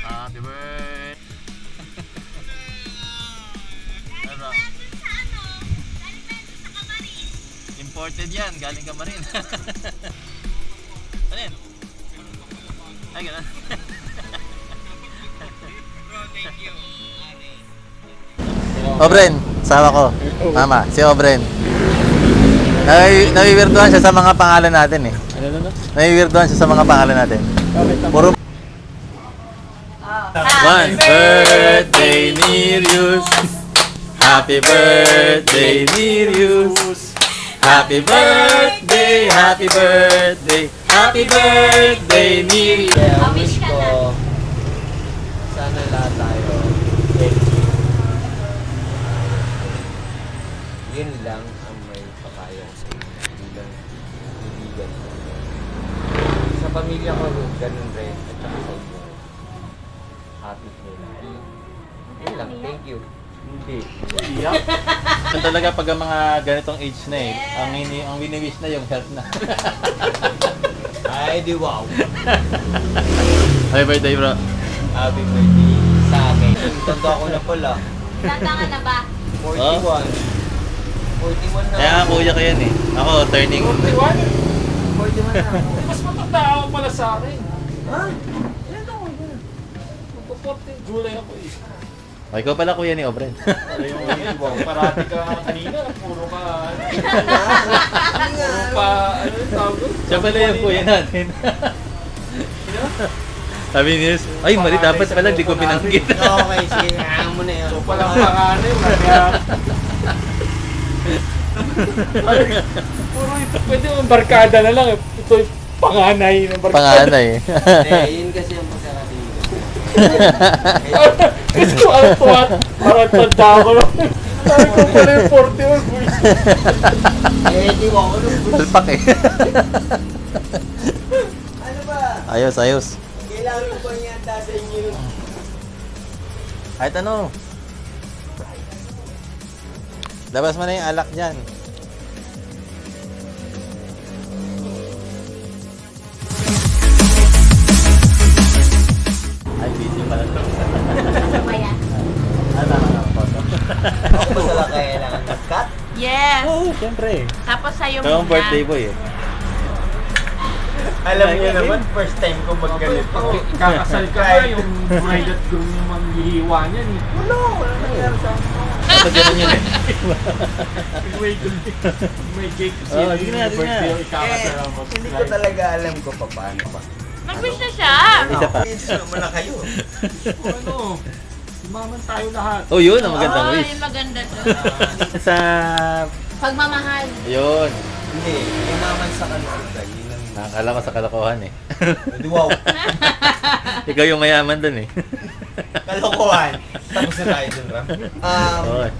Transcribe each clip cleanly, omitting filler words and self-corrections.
Happy birthday. Ano? Imported yan, galing Camarin. Ano yan? Ay, gano'n. Thank you. Obren, sawa ko. Mama, si Obren. Nawiwirduhan siya sa mga pangalan natin eh. Nawiwirduhan siya sa mga pangalan natin. Puro One birthday, Nereus. Happy birthday, Nereus. Happy birthday, happy birthday, happy birthday, Nereus. Wish ko, sana lahat tayo healthy. Yun lang ang may papayo sa inyo bilang kaibigan ko. Sa pamilya ko, ganun rin. At saka sa inyo. Happy healthy. Yun lang, thank you. Hindi. Yan talaga pag ang mga ganitong age na eh. Ang wini-wish na yung health na. Ay, di wow. Happy birthday, bro. Happy birthday sa akin. Tanda ko na pala. Tanda ka na ba? 41. 41 na. Kaya nga kuya ko yan eh. Ako turning 41 na. Mas matanda ako pala sa akin. Ha? Magpo-14 July ako eh. O, ikaw pala kuya ni Obren. Parati ka kanina, puro ka... Puro pa, ano yung tawag doon? Siya pala yung kuya natin. Sabi ni Nils, ay mali dapat pala di ko binanggit. Okay, sige. Kaya mo na yun. So palang panganay, kaya... Ay, puro ito, pwede yung barkada na lang. Ito yung panganay ng barkada. Panganay. Yun kasi ang pagkakating. Kasi ko alam to at parang tanda ko lang. Sabi ko pala yung 41 boys. Di ba ako nung Palpak eh. ano ba? Ayos, ayos. Kailangan ko ba niya sa inyo? Kahit ano. Labas mo na yung alak dyan. Ay, video pala to. Ano ba yan? Ano, photo. Ako ba sila kailangan mag-cut? Yes! Oo, syempre. Tapos sa'yo Ito ang muna. birthday boy eh. Alam niyo naman, first time ko mag-ganito. Kakasal ka ba yung bride at groom yung manghihiwa niyan eh. Wala nangyari sa akin. Kapag ganun yun eh. May cake kasi Oh, sige na, sige na. birthday yung ikakasal mo. Hindi ko talaga alam ko pa paano pa. Nag-wish na siya! Isa pa. Kids naman na kayo. Ano? Sumaman tayo lahat. Oh, yun ang magandang Oo, wish. yung maganda doon. Sa... Pagmamahal. Yun. Hindi, umaman sa kalusugan. Yun ang... Nakakala ko sa kalokohan eh. Di wow. Ikaw yung mayaman dun eh. Kalokohan. Tapos na tayo dun, Ram. Okay.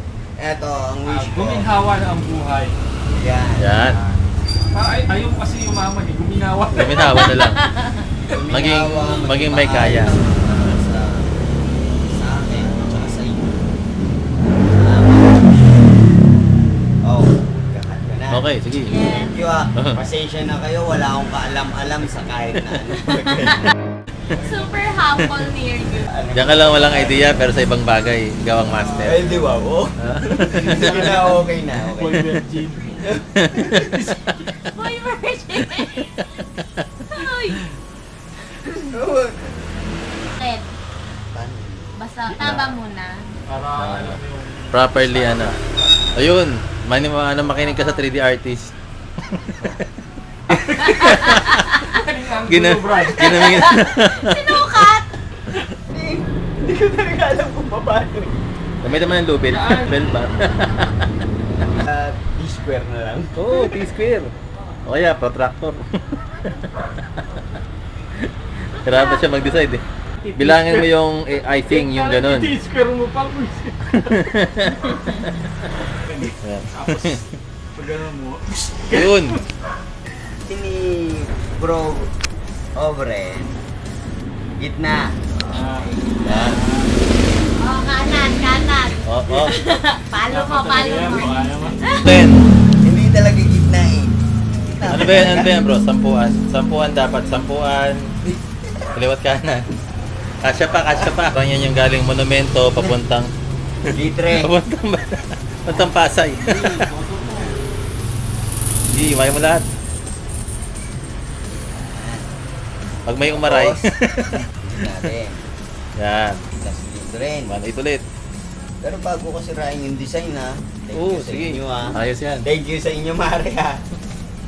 Eto, ang wish ko. Guminhawa na ang buhay. Yan. Yan. Ayaw mo kasi yumaman eh. Guminawa. Gaminawa na lang. Guminawa, Maging may kaya. Sa akin, tsaka sa inyo. Oh, kakat ka na. Okay, sige. Yes. Thank you ah. Pasensya na kayo, wala akong kaalam-alam sa kahit na ano. Super humble near you. Diyan ka lang walang idea pero sa ibang bagay, gawang master. Ay, di ba? Oh. Sige na, okay na. Boy Okay. virgin. Boy virgin! Uy! Red. Basta tama muna. Para alam mo yung... Properly ano. Ayun, makinig ka sa 3D artist. Ginamingin. Sinukat! Hindi ko talaga alam kung paano. Gamit naman ng lubid. Bell ba? T-square na lang. Oo, T-square. O kaya, protractor. Grabe siya mag-decide eh. Bilangin mo yung icing, yung ganun. T-square mo pa. Yan. Tapos, pag gano'n mo, Yun. Ini bro Obren. Gitna. Yan. Oh, kanan, kanan. Oo. Palo mo, palo mo. Ten. Hindi talaga gitna eh. Gitna. Ano ba yan? Ano ba yan bro? Sampuan. Sampuan dapat. Sampuan. Kaliwat kanan. Kasya pa, kasya pa. Parang yan yung galing monumento, papuntang Litre. papuntang Pasay. Hindi, iwain mo lahat. Pag may umaray. Natin. Yan. Tapos dito rin. 1-8 ulit. Pero bago ko sirain yung design ha. Thank Oo, you sa sige. inyo ha. Ayos yan. Thank you sa inyo Mare ha.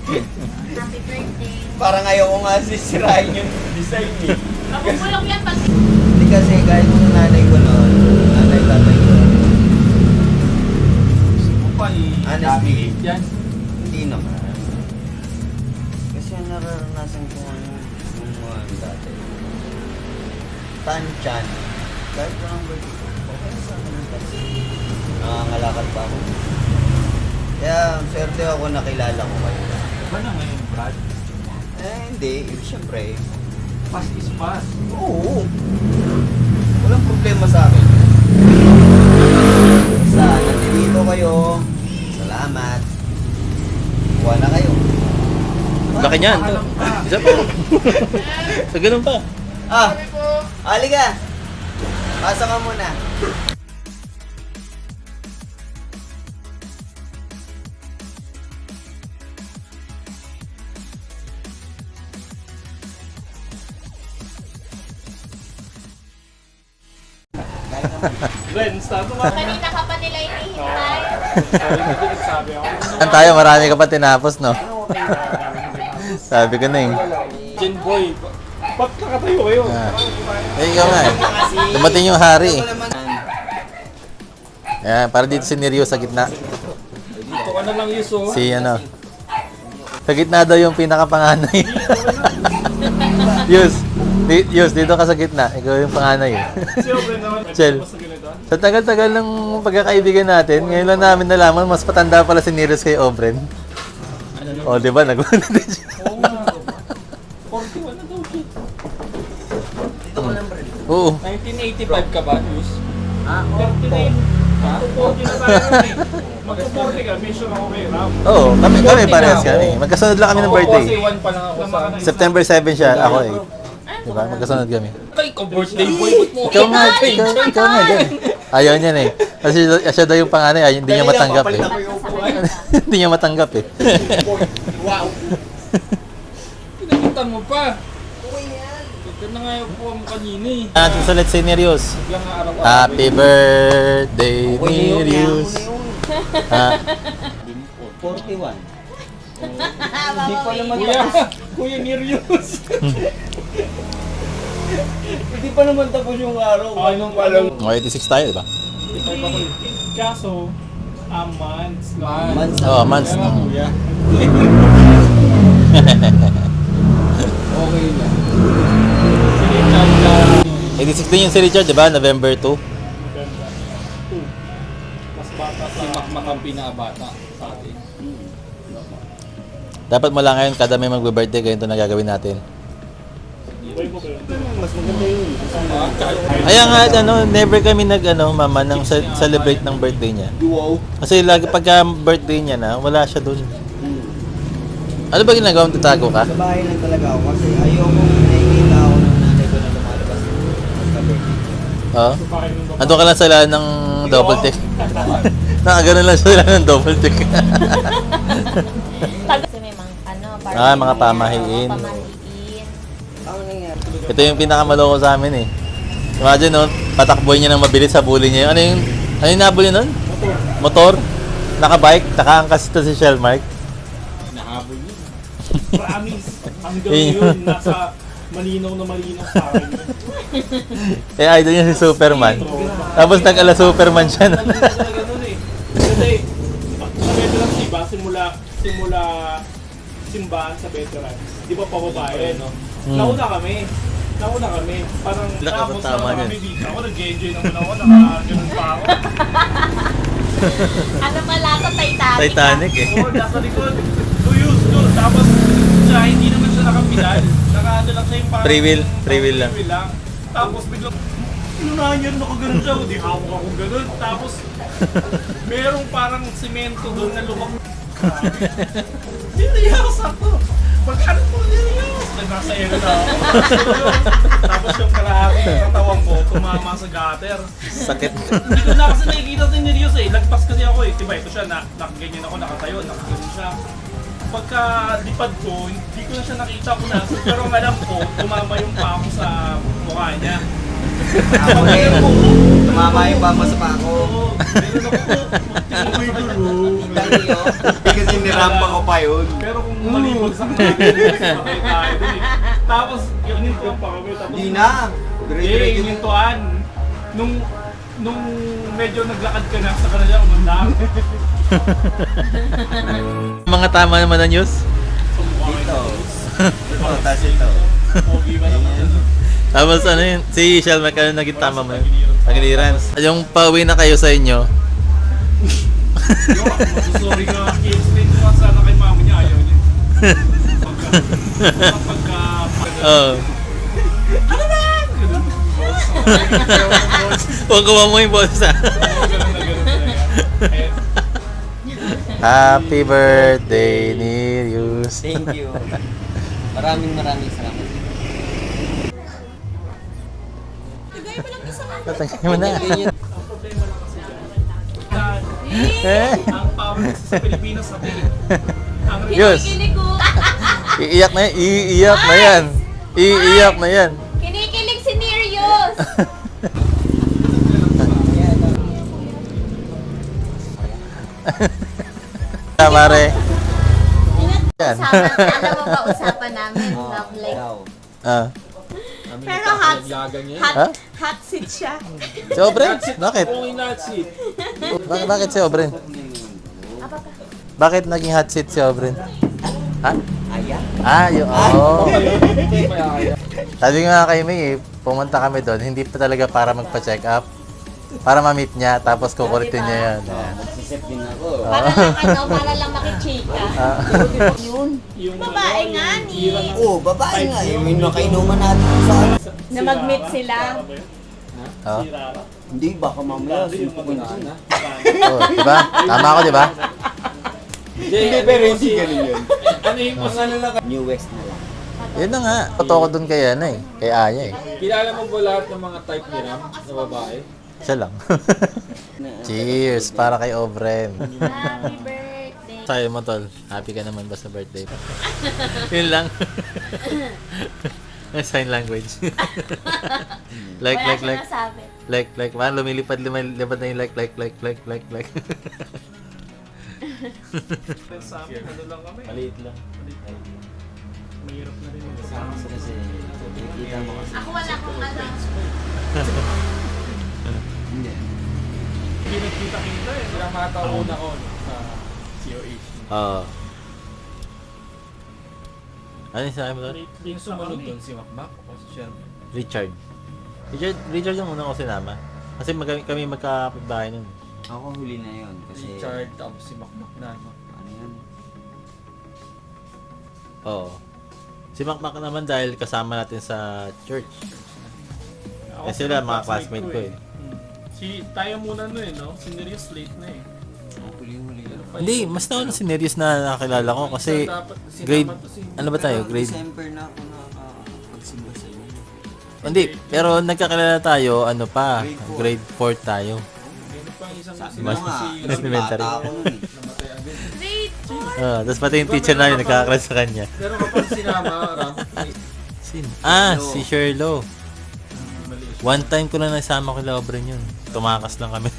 Happy birthday. Parang ayaw ko nga sisirain yung design eh. Mabubulok yan pag... Hindi kasi kahit yung nanay ko noon, nanay tatay ko. Honestly, Yan. hindi naman. Kasi ang nararanasan ko yung mga dati. Tanchan. Kahit ko ng birthday ko, okay na sa akin ng taxi. Nangangalakad pa ako. Kaya, swerte ako nakilala ko kayo. Ba na ngayon, Brad? Hindi. Siyempre. Fast is fast. Oo. Walang problema sa akin. Basta, nandito kayo. Salamat. Kuha na kayo. Laki niyan. Isa pa. Sa ganun pa. Halika. Pasa ka muna. Ren, start mo. Kanina ka pa nila hinihintay. Sabi ko din, nagsabi ako. An tayo, marami ka pa tinapos, no? Sabi ko na eh. Gen Boy, ba't nakatayo kayo? Ah. Eh, ikaw nga eh. Dumating yung hari eh. Ayan, para dito si Neryo sa gitna. Dito ka na lang, Yuso. Si ano. Sa gitna daw yung pinakapanganay. Yus, dito ka sa gitna. Ikaw yung panganay eh. Si Obre naman. Chill. Mas na ganito. Sa tagal-tagal ng pagkakaibigan natin, ngayon lang namin nalaman, mas patanda pala si Neros kay Obren. O, di ba? Nag-1 din siya. Oo nga. 41 na daw siya. Dito ko lang, bro. Oo. 1985 ka ba, Yus? Ah, 39. Ha? 40 na tayo eh. Mag-40 ka, mission ako kay Ram. Oo, kami 40 parehas na kami. ako. Magkasunod lang kami ng Oo, birthday. Kasi 1 pa lang ako sa... September 7 siya, ako eh. Diba? Magkasunod kami. Ay, birthday boy. Ba't mo Ikaw nga, ikaw nga dyan. Ayaw niyan eh. Kasi siya daw yung panganay, hindi niya matanggap eh. Hindi niya matanggap eh. Wow. Pinakita mo pa. Ito na nga yung puwa mo kanina eh. Susulit si Neryos. Biglang araw-araw. Happy birthday, Neryos. Ha? 41. Hindi pa naman Kuya Nerius. Hindi pa naman tapos yung araw. Anong palang? O, 86 tayo, diba? Kaso, months lang. Oo, months na. Kuya. Okay na. Sige, Chanda. 86 din yung si Richard, diba? November 2. Mas bata si Makmak ang pinakabata sa atin. Dapat mula ngayon, kada may magbe-birthday, ganito na gagawin natin. Mas maganda yun. Kaya nga, never kami mama, nang celebrate ng birthday niya. Wow. Kasi lagi pagka birthday niya na, wala siya dun. Ano ba ginagawa? Tatago ka? Sa bahay lang talaga ako kasi ayoko nakikita ako ng nanay ko na lumalabas sa birthday. Oo. Ando ka lang sa lahat ng double tick. Nakagano lang sa lahat ng double tick. Kasi may mga Mga pamahiin. pamahiin. Ang nangyari. Ito yung pinakamaloko sa amin eh. Imagine no, patakboy niya ng mabilis sa bully niya. Ano yung nabuli nun? Motor? Nakabike? Nakaangkas ito si Shellmark. Nahabol yun. Promise. Hanggang ngayon, nasa malinaw na malinaw sa akin. Eh, idol niya si Superman. Tapos nag-ala Superman siya. No? Ganun eh. Kasi, sa veterans, diba, simula simbahan sa veterans, di ba pababae, no? Nauna kami. Parang tapos Tama na yan. kami dito. Ako nag-enjoy naman ako, nakaganon pa ako. Ano pala ako, Titanic? Titanic eh. Oo, nasa likod. Doon. Tapos, siya, hindi naman siya nakapidal. Nakaano lang siya yung parang... Free will lang. Tapos biglang, inunahan niya rin ako ganun siya. Di hawak ako ganun. Tapos, merong parang simento doon na lumang... Niliyas ako. Pag ano po, niliyas. nasa ero na ako. Tapos yung kalahati ng katawan ko, tumama sa gutter. Sakit. Hindi ko na kasi nakikita si Nerios eh. Lagpas kasi ako eh. Diba ito siya, nakaganyan ako, nakatayo, nakaganyan siya. Pagka lipad ko, hindi ko na siya nakita kung nasa. Pero ang alam ko, tumama yung paa ko sa mukha niya. Tumama yung bama sa pako. Oo, meron ako. Tinoy dulo. Kasi nirampa ko pa yun. Pero kung malibag sa kanya, sakay tayo dun eh. Tapos, yung hintuan pa kami. Tapos, Di na. yung hintuan. Nung medyo naglakad ka na sa kanila, umandang. Mga tama naman na news. So, mukha Dito. kayo. Tapos ito. Pogi ba naman? Tapos ano yun, si Shell ano naging tama mo yun? Tagiliran. Yung pauwi na kayo sa inyo. Sorry ka, i-explain mo sana kay mama niya, ayaw niya. Pagka... Oo. Ano ba? Ganun. Huwag gawa mo yung bolsa. Ganun na ganun talaga. Eh, Happy birthday, Nereus. Thank you. Maraming salamat. Tatangin mo na. ang problema lang kasi dyan, ang power sa Pilipinas sa ang Yus. Kinikilig ko. Iiyak na yan. Iiyak na yan. Iiyak na yan. Kinikilig si Nereus. Mare. Yan. Alam mo ba usapan namin? Love life. Ah. Pero hot Ha? hot seat siya. Si Obren? Bakit? Okay na, seat. Bakit si Obren? Bakit naging hot seat si Obren? Ha? Aya? Ah, yun. Oo. Sabi nga kay May, pumunta kami doon, hindi pa talaga para magpa-check up. Para ma-meet niya, tapos kukulitin niya yan. Ayan. Magsisip din ako. Para lang makichika. Ah. Yun. Yung Babae nga ni. Oo, babae nga. Yung nakainuman natin sa ano. Na mag-meet sila. Oh. Hindi, baka mamaya sulpukin ko na. Oh, diba? Tama ako, diba? Hindi, pero hindi ganun yun. Ano yung Ang ano lang, New West na lang. Yun na nga. Totoo ko dun kay Ana eh. Kay Aya eh. Kilala mo ba lahat ng mga type ni Ram na babae? Siya lang. Cheers para kay Obren. Happy birthday. Sabi mo tol, happy ka naman ba sa birthday? Yun lang. Sign language. like. Wala siya nasabi. Like. Man, lumilipad na yung like. sa amin, ano lang kami. Maliit lang. Mahirap na rin yung kasama. Kasi, nakikita mo kasi. Ako wala akong ano. Hindi. Hindi nagkita-kita eh. Sila mga tauna ko no, sa COH. Oo. Ano yung sabi mo tol? Yung sumunod doon si Macmac o si Sherman. Richard yung una ko sinama. Kasi kami magkakapitbahay nun. Ako huli na yun. Kasi, Richard tapos si Macmac na. No? ano yan? Oo. Si Macmac naman dahil kasama natin sa church. Ako Eh sila, mga classmate classmate ko eh. Tayo muna no eh, no? Si Nereus late na eh. Ako huli-huli lang. Hindi, mas nauna si Nereus na nakilala ko kasi grade, ano ba tayo? Grade? December na ako nakakapagsimba sa inyo. Hindi, pero nagkakilala tayo, ano pa, grade 4 tayo. Mas elementary. Bata ako nun eh. Grade 4. Tapos pati yung teacher namin nagkakaklase sa kanya. Pero kapag sinama, Ram, Si Sherlo. One time ko lang nasama ko kila Obren yun. Tumakas lang kami.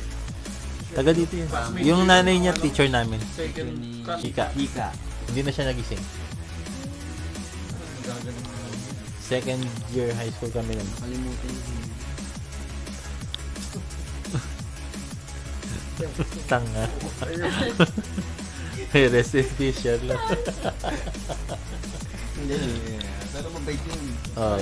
Taga dito yun. Yung nanay niya, teacher namin. second Ni class. Hika. Hindi na siya nagising. Second year high school kami nun. Kalimutan yun. Tanga. Rest in peace, Sherlo. Hindi. Pero mabait yun. Oh.